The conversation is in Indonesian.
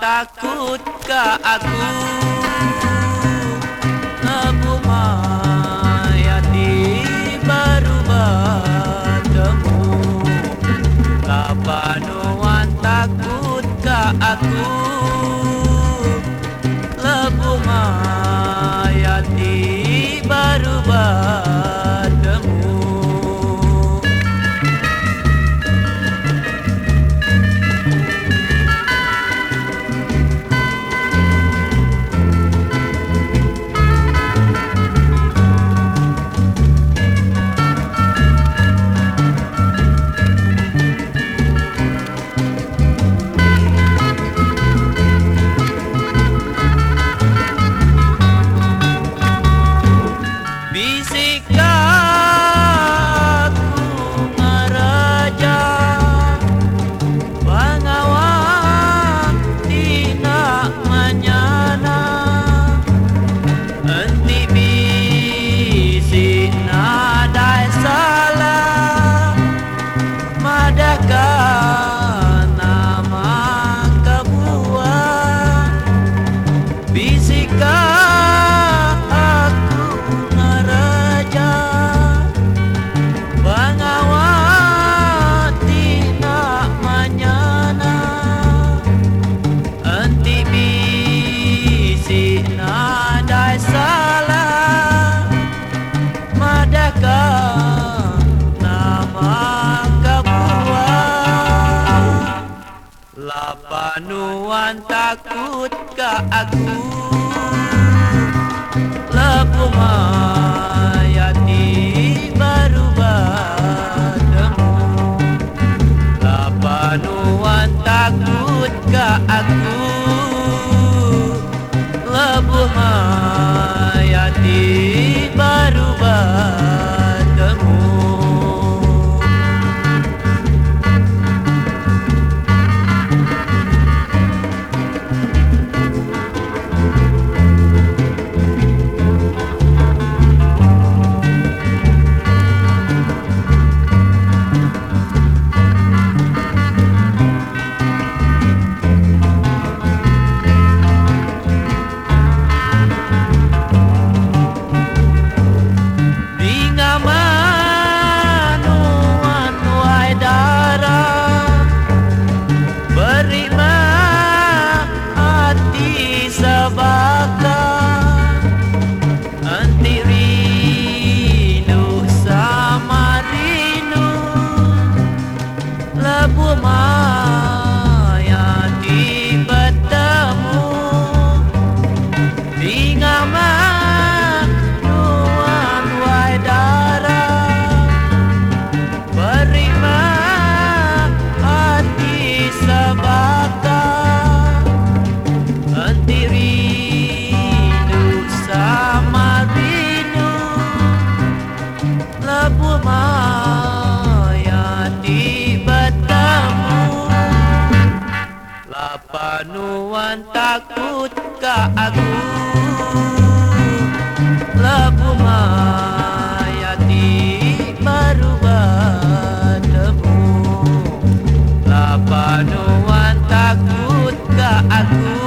takut ka aku ngebumayati baru bertemu. Kapanuan takut ka aku lebumayati baru bertemu. Lapanuan takut ka aku lebumayati baru bertemu. Lapanuan takut ka aku lebumayati baru bertemu. Lebumayati bertemu Bingamanuan wai darah berima hati sebakar henti rindu sama rindu lebumayati bertemu. Lapanuan takut ka aku lebumayati baru bertemu. Lapanuan takut ka aku